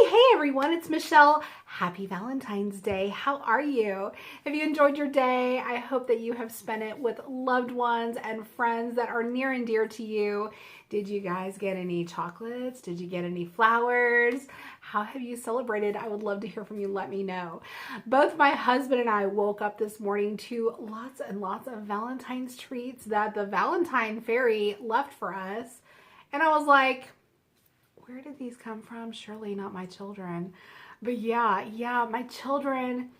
Hey everyone, it's Michelle. Happy Valentine's Day. How are you? Have you enjoyed your day? I hope that you have spent it with loved ones and friends that are near and dear to you. Did you guys get any chocolates? Did you get any flowers? How have you celebrated? I would love to hear from you. Let me know. Both my husband and I woke up this morning to lots and lots of Valentine's treats that the Valentine fairy left for us. And I was like, where did these come from? Surely not my children. But yeah, my children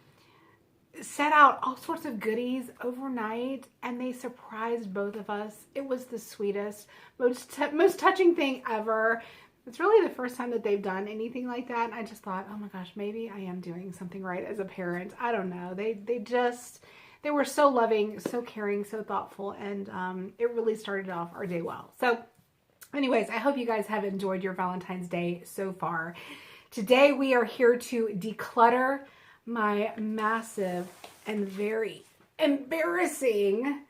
set out all sorts of goodies overnight and they surprised both of us. It was the sweetest, most touching thing ever. It's really the first time that they've done anything like that. And I just thought, oh my gosh, maybe I am doing something right as a parent. I don't know. They were so loving, so caring, so thoughtful. And it really started off our day well. So anyways, I hope you guys have enjoyed your Valentine's Day so far. Today we are here to declutter my massive and very embarrassing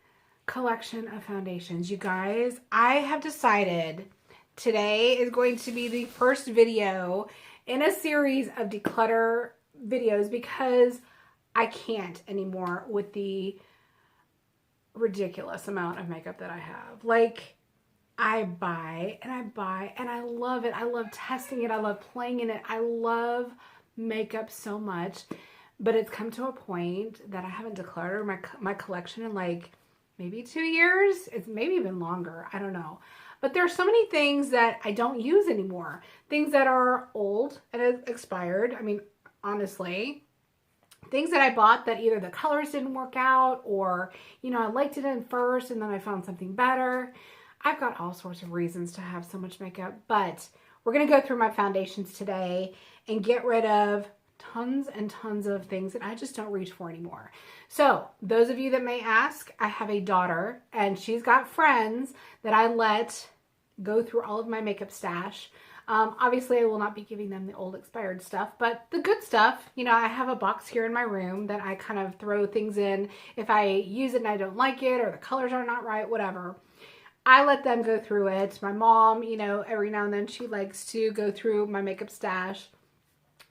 collection of foundations. You guys, I have decided today is going to be the first video in a series of declutter videos because I can't anymore with the ridiculous amount of makeup that I have. Like, I buy and I love it. I love testing it. I love playing in it. I love makeup so much, but it's come to a point that I haven't decluttered my collection in like maybe 2 years. It's maybe even longer. I don't know. But there are so many things that I don't use anymore. Things that are old and expired. I mean, honestly, things that I bought that either the colors didn't work out or, you know, I liked it in first and then I found something better. I've got all sorts of reasons to have so much makeup, but we're going to go through my foundations today and get rid of tons and tons of things that I just don't reach for anymore. So those of you that may ask, I have a daughter and she's got friends that I let go through all of my makeup stash. Obviously I will not be giving them the old expired stuff, but the good stuff, you know, I have a box here in my room that I kind of throw things in if I use it and I don't like it or the colors are not right, whatever. I let them go through it. My mom, you know, every now and then she likes to go through my makeup stash.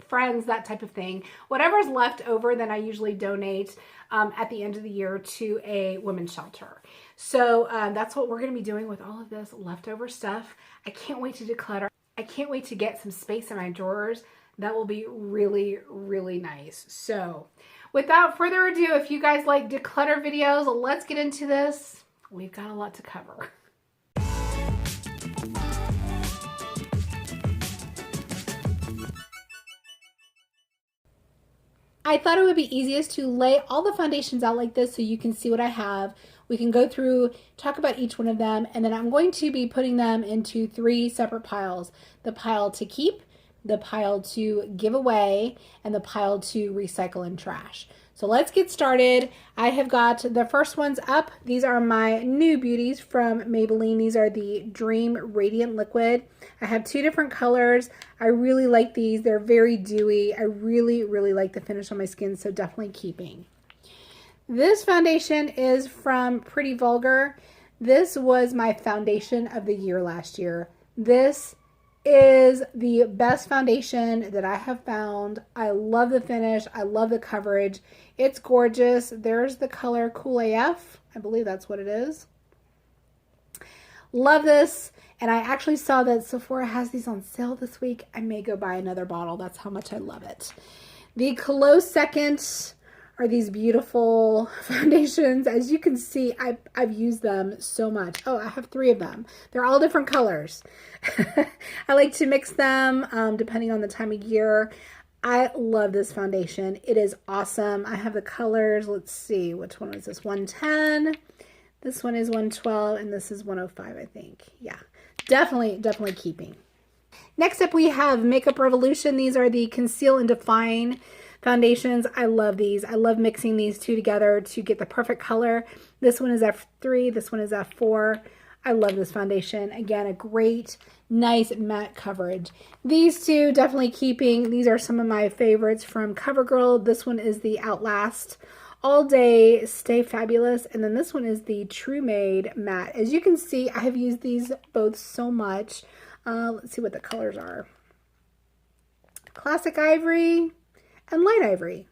Friends, that type of thing. Whatever's left over, then I usually donate at the end of the year to a women's shelter. So that's what we're going to be doing with all of this leftover stuff. I can't wait to declutter. I can't wait to get some space in my drawers. That will be really, really nice. So without further ado, if you guys like declutter videos, let's get into this. We've got a lot to cover. I thought it would be easiest to lay all the foundations out like this so you can see what I have. We can go through, talk about each one of them, and then I'm going to be putting them into 3 separate piles. The pile to keep, the pile to give away, and the pile to recycle and trash. So let's get started. I have got the first ones up. These are my new beauties from Maybelline. These are the Dream Radiant Liquid. I have 2 different colors. I really like these. They're very dewy. I really, really like the finish on my skin, so definitely keeping. This foundation is from Pretty Vulgar. This was my foundation of the year last year. This is the best foundation that I have found. I love the finish. I love the coverage. It's gorgeous. There's the color Cool AF. I believe that's what it is. Love this. And I actually saw that Sephora has these on sale this week. I may go buy another bottle. That's how much I love it. The Close Second are these beautiful foundations. As you can see, I've used them so much. Oh, I have 3 of them. They're all different colors. I like to mix them depending on the time of year. I love this foundation. It is awesome. I have the colors. Let's see, which one is this? 110. This one is 112, and this is 105, I think. Yeah, definitely keeping. Next up, we have Makeup Revolution. These are the Conceal and Define foundations. I love these. I love mixing these 2 together to get the perfect color. This one is F3. This one is F4. I love this foundation. Again, a great, nice matte coverage. These 2 definitely keeping. These are some of my favorites from CoverGirl. This one is the Outlast All Day Stay Fabulous. And then this one is the True Made Matte. As you can see, I have used these both so much. Let's see what the colors are. classic ivory, and light ivory.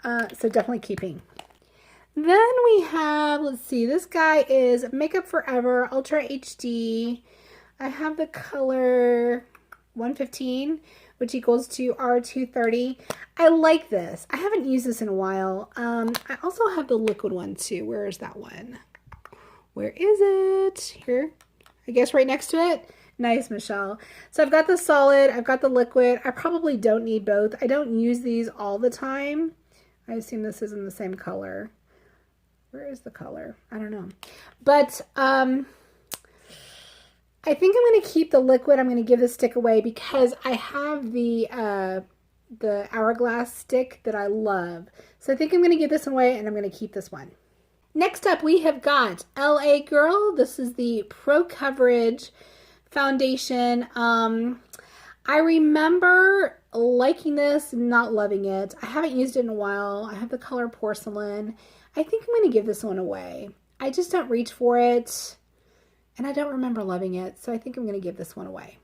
So definitely keeping. Then we have, let's see, this guy is Makeup Forever Ultra HD. I have the color 115, which equals to R230. I like this. I haven't used this in a while. I also have the liquid one too. Where is that one? Where is it? Here, I guess right next to it. Nice, Michelle. So I've got the solid, I've got the liquid. I probably don't need both. I don't use these all the time. I assume this is in the same color. Where is the color? I don't know. But I think I'm going to keep the liquid. I'm going to give the stick away because I have the hourglass stick that I love. So I think I'm going to give this away and I'm going to keep this one. Next up, we have got LA Girl. This is the Pro Coverage Foundation. I remember liking this, not loving it. I haven't used it in a while. I have the color Porcelain. I think I'm going to give this one away. I just don't reach for it, and I don't remember loving it, so I think I'm going to give this one away.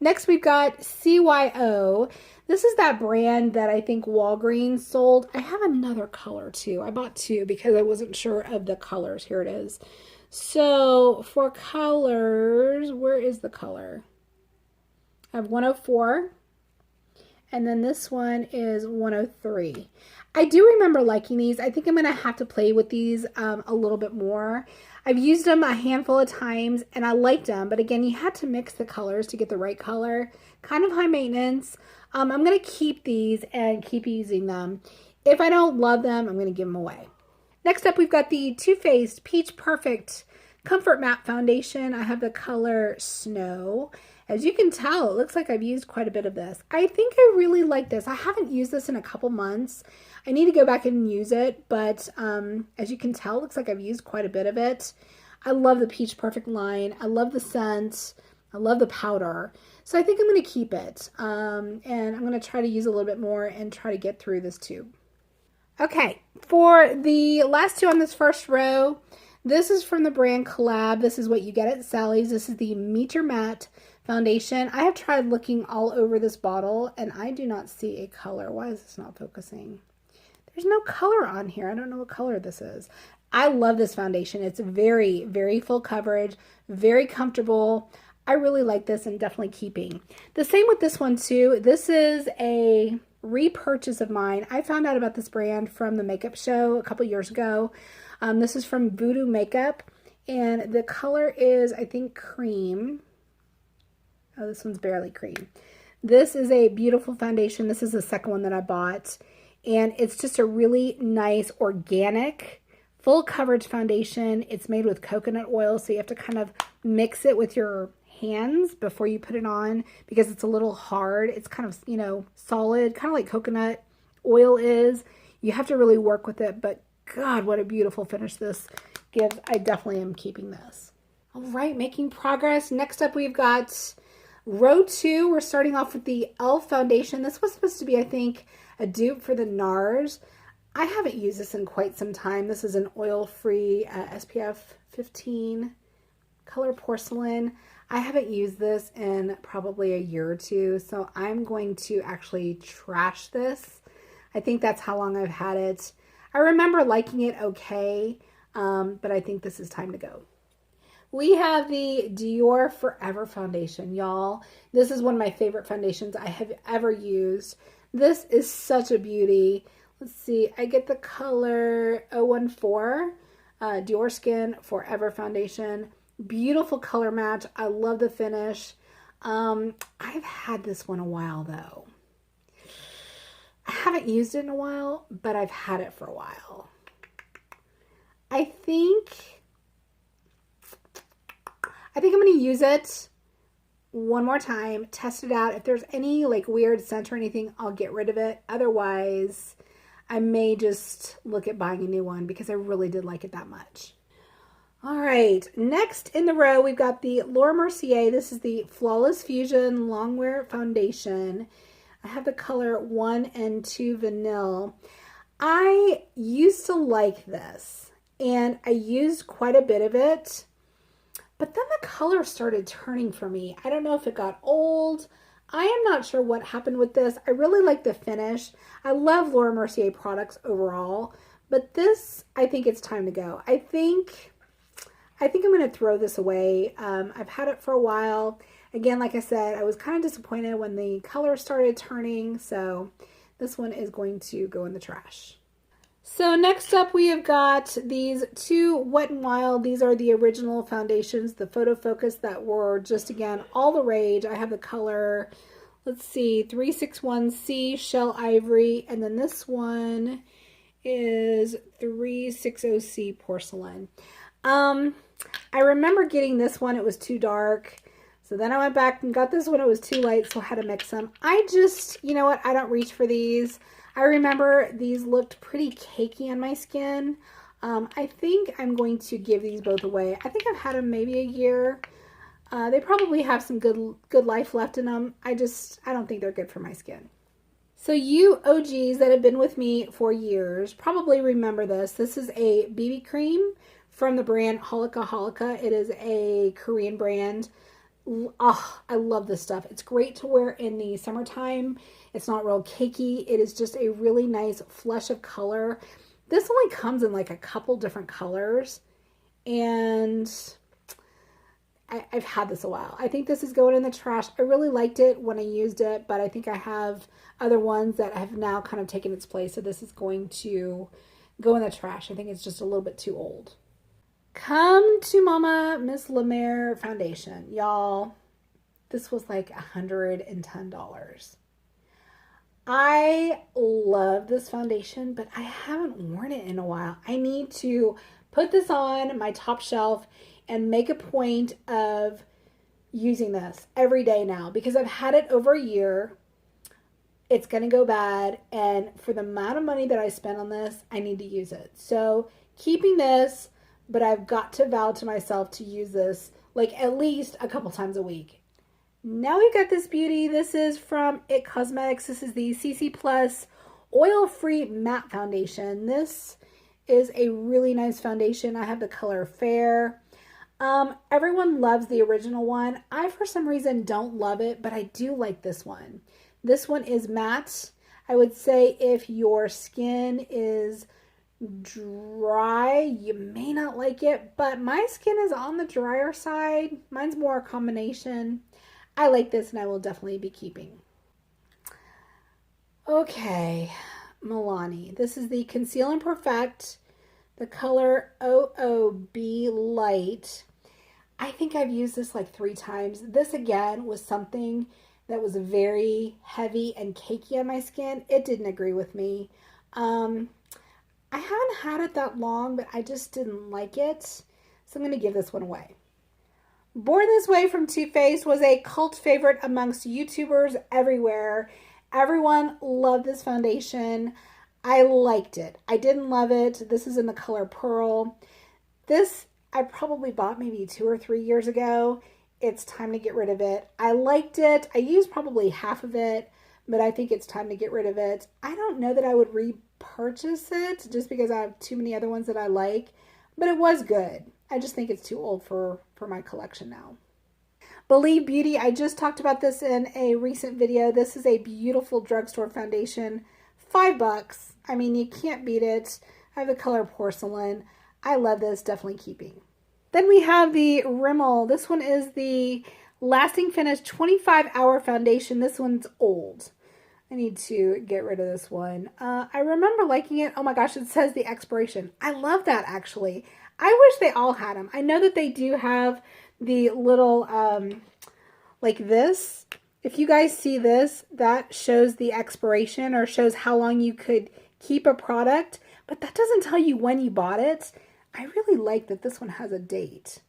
Next, we've got CYO. This is that brand that I think Walgreens sold. I have another color, too. I bought two because I wasn't sure of the colors. Here it is. So, for colors, where is the color? I have 104. And then this one is 103. I do remember liking these. I think I'm going to have to play with these a little bit more. I've used them a handful of times and I liked them. But again, you had to mix the colors to get the right color. Kind of high maintenance. I'm going to keep these and keep using them. If I don't love them, I'm going to give them away. Next up, we've got the Too Faced Peach Perfect Comfort Matte Foundation. I have the color Snow. As you can tell, it looks like I've used quite a bit of this. I think I really like this. I haven't used this in a couple months. I need to go back and use it, but as you can tell, it looks like I've used quite a bit of it. I love the Peach Perfect line. I love the scent. I love the powder. So I think I'm going to keep it. And I'm going to try to use a little bit more and try to get through this tube. Okay, for the last two on this first row, this is from the brand Collab. This is what you get at Sally's. This is the Meter Matte Foundation. I have tried looking all over this bottle and I do not see a color. Why is this not focusing? There's no color on here. I don't know what color this is. I love this foundation. It's very, very full coverage, very comfortable. I really like this and definitely keeping. The same with this one too. This is a repurchase of mine. I found out about this brand from the makeup show a couple years ago. This is from Voodoo Makeup and the color is, I think, cream. Oh, this one's barely cream. This is a beautiful foundation. This is the second one that I bought. And it's just a really nice organic full coverage foundation. It's made with coconut oil, so you have to kind of mix it with your hands before you put it on because it's a little hard. It's kind of, you know, solid, kind of like coconut oil is. You have to really work with it, but God, what a beautiful finish this gives. I definitely am keeping this. All right, making progress. Next up, we've got row 2. We're starting off with the e.l.f. foundation. This was supposed to be, I think, a dupe for the NARS. I haven't used this in quite some time. This is an oil-free SPF 15 color Porcelain. I haven't used this in probably a year or two, so I'm going to actually trash this. I think that's how long I've had it. I remember liking it okay, but I think this is time to go. We have the Dior Forever Foundation, y'all. This is one of my favorite foundations I have ever used. This is such a beauty. Let's see, I get the color 014, Dior Skin Forever Foundation. Beautiful color match. I love the finish. I've had this one a while though. I haven't used it in a while, but I've had it for a while. I think I'm going to use it one more time, test it out. If there's any like weird scent or anything, I'll get rid of it. Otherwise, I may just look at buying a new one because I really did like it that much. All right, next in the row, we've got the Laura Mercier. This is the Flawless Fusion Longwear Foundation. I have the color 1 and 2 Vanilla. I used to like this, and I used quite a bit of it, but then the color started turning for me. I don't know if it got old. I am not sure what happened with this. I really like the finish. I love Laura Mercier products overall, but this, I think it's time to go. I think I'm going to throw this away. I've had it for a while. Again, like I said, I was kind of disappointed when the color started turning, so this one is going to go in the trash. So next up we have got these two Wet n Wild. These are the original foundations, the Photo Focus that were just, again, all the rage. I have the color, let's see, 361C Shell Ivory, and then this one is 360C Porcelain. I remember getting this one, it was too dark. So then I went back and got this one, it was too light, so I had to mix them. I just, you know what, I don't reach for these. I remember these looked pretty cakey on my skin. I think I'm going to give these both away. I think I've had them maybe a year. They probably have some good life left in them. I don't think they're good for my skin. So you OGs that have been with me for years probably remember this. This is a BB cream from the brand Holika Holika. It is a Korean brand. Oh, I love this stuff. It's great to wear in the summertime. It's not real cakey. It is just a really nice flush of color. This only comes in like a couple different colors, and I've had this a while. I think this is going in the trash. I really liked it when I used it, but I think I have other ones that have now kind of taken its place, so this is going to go in the trash. I think it's just a little bit too old. Come to Mama Miss Lemaire foundation. Y'all, this was like $110. I love this foundation, but I haven't worn it in a while. I need to put this on my top shelf and make a point of using this every day now because I've had it over a year. It's going to go bad, and for the amount of money that I spent on this, I need to use it. So keeping this, but I've got to vow to myself to use this like at least a couple times a week. Now we've got this beauty. This is from IT Cosmetics. This is the CC Plus Oil-Free Matte Foundation. This is a really nice foundation. I have the color Fair. Everyone loves the original one. I, for some reason, don't love it, but I do like this one. This one is matte. I would say if your skin is dry, you may not like it, but my skin is on the drier side. Mine's more a combination. I like this, and I will definitely be keeping. Okay, Milani. This is the Conceal and Perfect, the color OOB Light. I think I've used this like 3 times. This, again, was something that was very heavy and cakey on my skin. It didn't agree with me. I haven't had it that long, but I just didn't like it. So I'm going to give this one away. Born This Way from Too Faced was a cult favorite amongst YouTubers everywhere. Everyone loved this foundation. I liked it. I didn't love it. This is in the color Pearl. This I probably bought maybe 2 or 3 years ago. It's time to get rid of it. I liked it. I used probably half of it, but I think it's time to get rid of it. I don't know that I would repurchase it just because I have too many other ones that I like, but it was good. I just think it's too old for my collection now. Believe Beauty, I just talked about this in a recent video. This is a beautiful drugstore foundation. $5. I mean, you can't beat it. I have the color Porcelain. I love this, definitely keeping. Then we have the Rimmel. This one is the Lasting Finish 25-Hour Foundation. This one's old. I need to get rid of this one. I remember liking it. Oh my gosh, it says the expiration. I love that, actually. I wish they all had them. I know that they do have the little, like this. If you guys see this, that shows the expiration or shows how long you could keep a product, but that doesn't tell you when you bought it. I really like that this one has a date.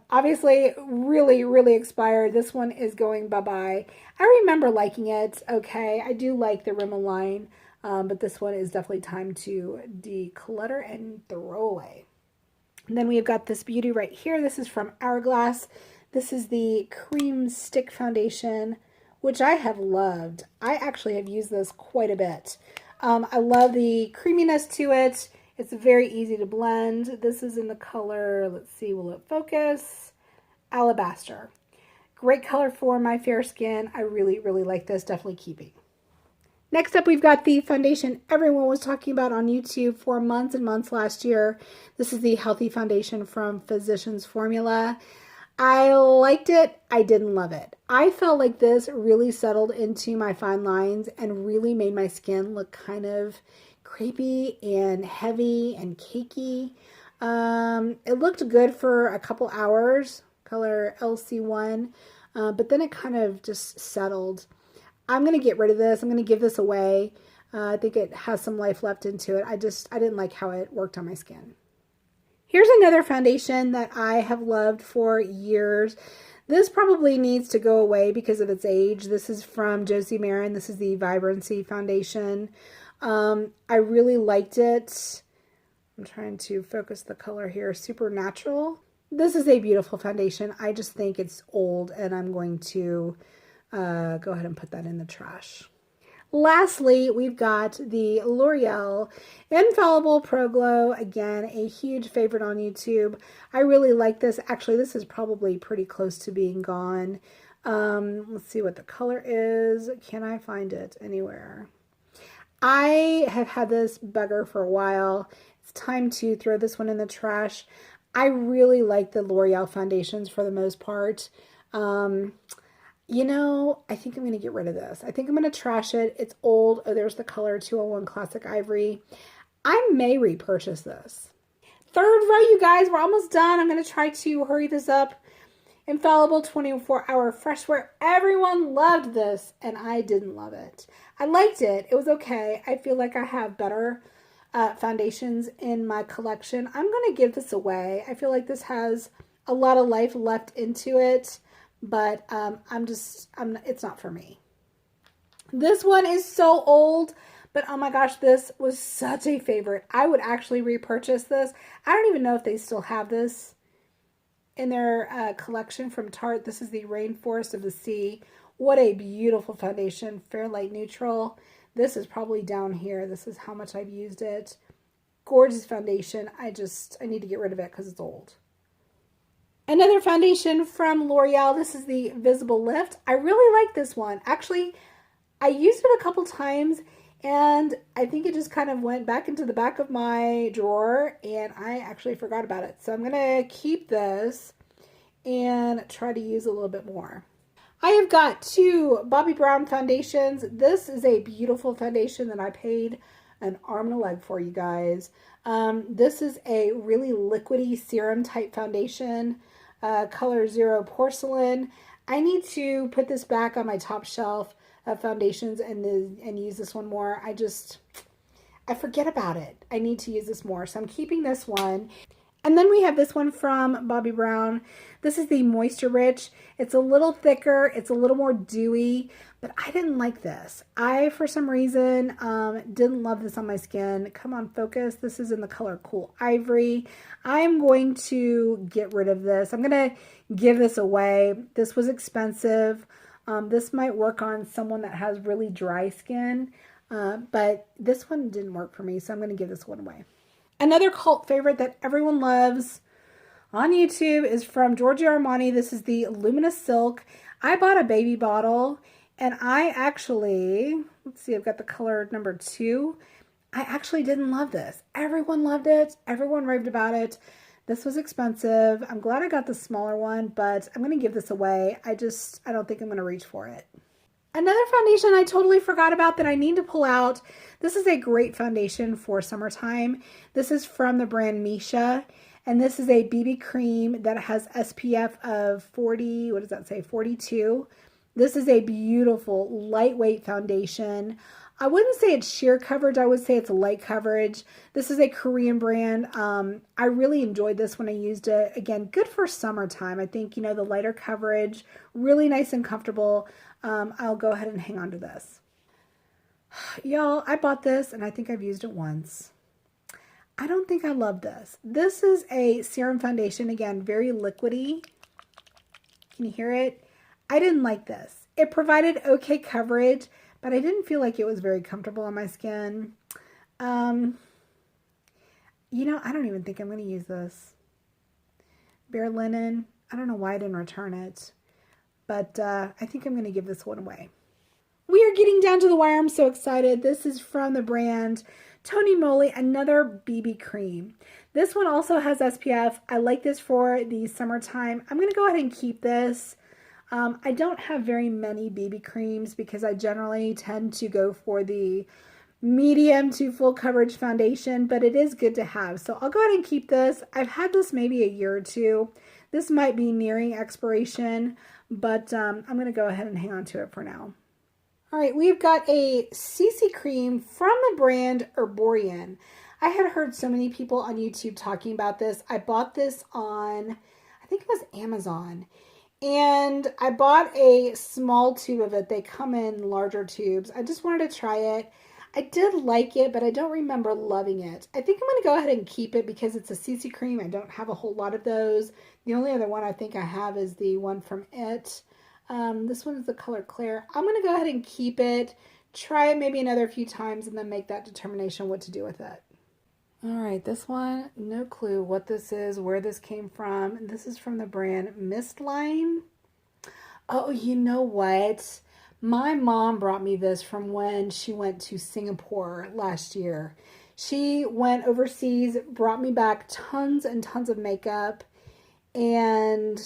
Obviously, really expired. This one is going bye-bye. I remember liking it. Okay, I do like the Rimmel line, but this one is definitely time to declutter and throw away. And then we've got this beauty right here. This is from Hourglass. This is the Cream Stick Foundation, which I have loved. I actually have used this quite a bit. I love the creaminess to it. It's very easy to blend. This is in the color, let's see, will it focus? Alabaster. Great color for my fair skin. I really, really like this. Definitely keeping. Next up, we've got the foundation everyone was talking about on YouTube for months and months last year. This is the Healthy Foundation from Physicians Formula. I liked it. I didn't love it. I felt like this really settled into my fine lines and really made my skin look kind of crepey and heavy and cakey. It looked good for a couple hours, color LC1, but then it kind of just settled. I'm going to get rid of this. I'm going to give this away. I think it has some life left into it. I didn't like how it worked on my skin. Here's another foundation that I have loved for years. This probably needs to go away because of its age. This is from Josie Maran. This is the Vibrancy Foundation. I really liked it. I'm trying to focus the color here. Supernatural. This is a beautiful foundation. I just think it's old, and I'm going to go ahead and put that in the trash. Lastly, we've got the L'Oreal Infallible Pro Glow. Again, a huge favorite on YouTube. I really like this. Actually, this is probably pretty close to being gone. Let's see what the color is. Can I find it anywhere? I have had this bugger for a while. It's time to throw this one in the trash. I really like the L'Oreal foundations for the most part. You know, I think I'm going to get rid of this. I think I'm going to trash it. It's old. Oh, there's the color 201 Classic Ivory. I may repurchase this. Third row, you guys. We're almost done. I'm going to try to hurry this up. Infallible 24-hour fresh wear. Everyone loved this, and I didn't love it. I liked it. It was okay. I feel like I have better foundations in my collection. I'm going to give this away. I feel like this has a lot of life left into it. But it's not for me. This one is so old, but oh my gosh, this was such a favorite. I would actually repurchase this. I don't even know if they still have this in their collection from Tarte. This is the Rainforest of the Sea. What a beautiful foundation, fair light neutral. This is probably down here. This is how much I've used it. Gorgeous foundation. I need to get rid of it because it's old. Another foundation from L'Oreal. This is the Visible Lift. I really like this one. Actually, I used it a couple times, and I think it just kind of went back into the back of my drawer, and I actually forgot about it. So I'm going to keep this and try to use a little bit more. I have got two Bobbi Brown foundations. This is a beautiful foundation that I paid an arm and a leg for, you guys. This is a really liquidy serum type foundation. Color 0 Porcelain. I need to put this back on my top shelf of foundations and use this one more. I forget about it. I need to use this more. So I'm keeping this one. And then we have this one from Bobbi Brown. This is the Moisture Rich. It's a little thicker. It's a little more dewy, but I didn't like this. I, for some reason, didn't love this on my skin. Come on, focus. This is in the color Cool Ivory. I'm going to get rid of this. I'm going to give this away. This was expensive. This might work on someone that has really dry skin, but this one didn't work for me, so I'm going to give this one away. Another cult favorite that everyone loves on YouTube is from Giorgio Armani. This is the Luminous Silk. I bought a baby bottle, and I actually, let's see, I've got the color number 2. I actually didn't love this. Everyone loved it. Everyone raved about it. This was expensive. I'm glad I got the smaller one, but I'm going to give this away. I don't think I'm going to reach for it. Another foundation I totally forgot about that I need to pull out. This is a great foundation for summertime. This is from the brand Misha, and this is a BB cream that has SPF of 40, what does that say, 42. This is a beautiful, lightweight foundation. I wouldn't say it's sheer coverage. I would say it's a light coverage. This is a Korean brand. I really enjoyed this when I used it. Again, good for summertime. I think, the lighter coverage, really nice and comfortable. I'll go ahead and hang on to this. Y'all, I bought this and I think I've used it once. I don't think I love this. This is a serum foundation. Again, very liquidy. Can you hear it? I didn't like this. It provided okay coverage, but I didn't feel like it was very comfortable on my skin. I don't even think I'm going to use this. Bare Linen. I don't know why I didn't return it. but I think I'm going to give this one away. We are getting down to the wire. I'm so excited. This is from the brand Tony Moly, another BB cream. This one also has SPF. I like this for the summertime. I'm going to go ahead and keep this. I don't have very many BB creams because I generally tend to go for the medium to full coverage foundation, but it is good to have. So I'll go ahead and keep this. I've had this maybe a year or two. This might be nearing expiration, but I'm going to go ahead and hang on to it for now. All right, we've got a CC cream from the brand Herborian. I had heard so many people on YouTube talking about this. I bought this on, I think it was Amazon. And I bought a small tube of it. They come in larger tubes. I just wanted to try it. I did like it, but I don't remember loving it. I think I'm going to go ahead and keep it because it's a CC cream. I don't have a whole lot of those. The only other one I think I have is the one from It. This one is the color Claire. I'm going to go ahead and keep it, try it maybe another few times, and then make that determination what to do with it. All right, this one, no clue what this is, where this came from. This is from the brand Mistline. Oh, you know what? My mom brought me this from when she went to Singapore last year. She went overseas, brought me back tons and tons of makeup, and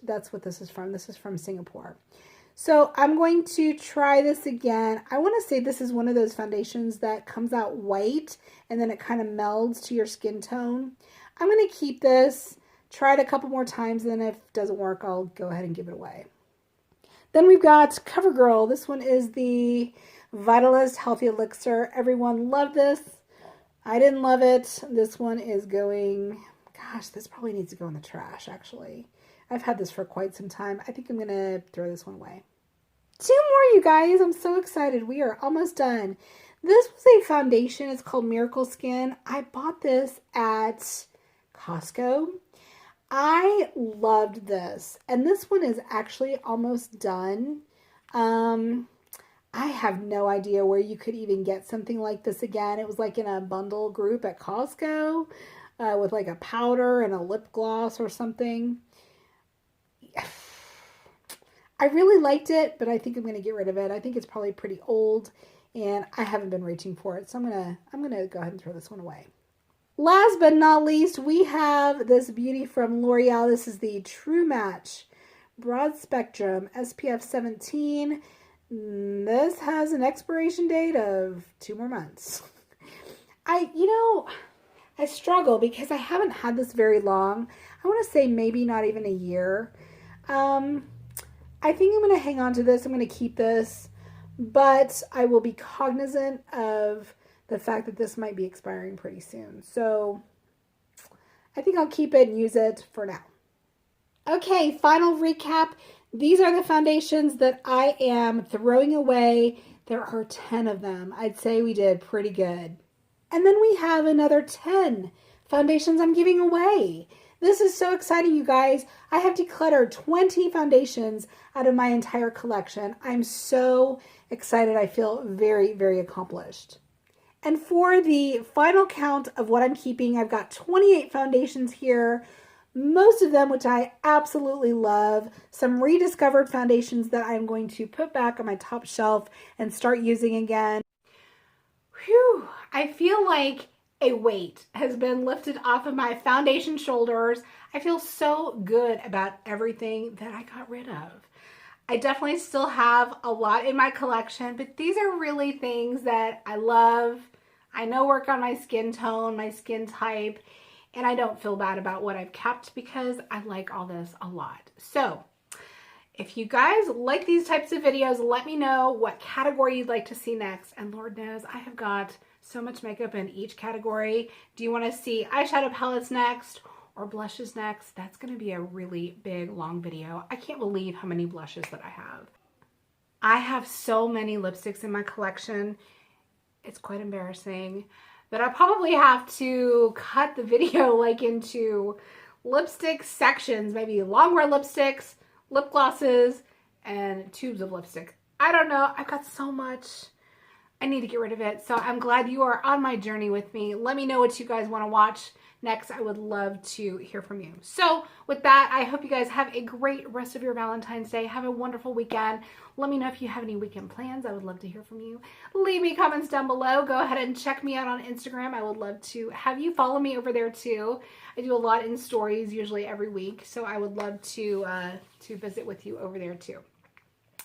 that's what this is from. This is from Singapore. So I'm going to try this again. I want to say this is one of those foundations that comes out white and then it kind of melds to your skin tone. I'm going to keep this, try it a couple more times, and then if it doesn't work, I'll go ahead and give it away. Then we've got CoverGirl. This one is the Vitalist Healthy Elixir. Everyone loved this. I didn't love it. This one is going... Gosh, this probably needs to go in the trash, actually. I've had this for quite some time. I think I'm going to throw this one away. 2 more, you guys. I'm so excited. We are almost done. This was a foundation. It's called Miracle Skin. I bought this at Costco. I loved this. And this one is actually almost done. I have no idea where you could even get something like this again. It was like in a bundle group at Costco. With like a powder and a lip gloss or something. I really liked it, but I think I'm going to get rid of it. I think it's probably pretty old, and I haven't been reaching for it, so I'm gonna go ahead and throw this one away. Last but not least, we have this beauty from L'Oreal. This is the True Match Broad Spectrum SPF 17. This has an expiration date of 2 more months. I struggle because I haven't had this very long. I want to say maybe not even a year. I think I'm going to hang on to this. I'm going to keep this, but I will be cognizant of the fact that this might be expiring pretty soon. So I think I'll keep it and use it for now. Okay, final recap. These are the foundations that I am throwing away. There are 10 of them. I'd say we did pretty good. And then we have another 10 foundations I'm giving away. This is so exciting, you guys. I have decluttered 20 foundations out of my entire collection. I'm so excited. I feel very, very accomplished. And for the final count of what I'm keeping, I've got 28 foundations here. Most of them, which I absolutely love. Some rediscovered foundations that I'm going to put back on my top shelf and start using again. Whew, I feel like a weight has been lifted off of my foundation shoulders. I feel so good about everything that I got rid of. I definitely still have a lot in my collection, but these are really things that I love. I know work on my skin tone, my skin type, and I don't feel bad about what I've kept because I like all this a lot. So if you guys like these types of videos, let me know what category you'd like to see next. And Lord knows I have got so much makeup in each category. Do you want to see eyeshadow palettes next or blushes next? That's going to be a really big, long video. I can't believe how many blushes that I have. I have so many lipsticks in my collection. It's quite embarrassing. But I probably have to cut the video like into lipstick sections, maybe long wear lipsticks, lip glosses, and tubes of lipstick. I don't know. I've got so much. I need to get rid of it. So I'm glad you are on my journey with me. Let me know what you guys want to watch next. I would love to hear from you. So with that, I hope you guys have a great rest of your Valentine's Day. Have a wonderful weekend. Let me know if you have any weekend plans. I would love to hear from you. Leave me comments down below. Go ahead and check me out on Instagram. I would love to have you follow me over there too. I do a lot in stories, usually every week. So I would love to visit with you over there too.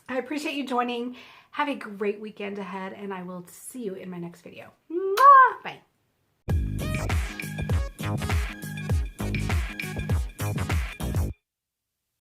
I appreciate you joining. Have a great weekend ahead, and I will see you in my next video.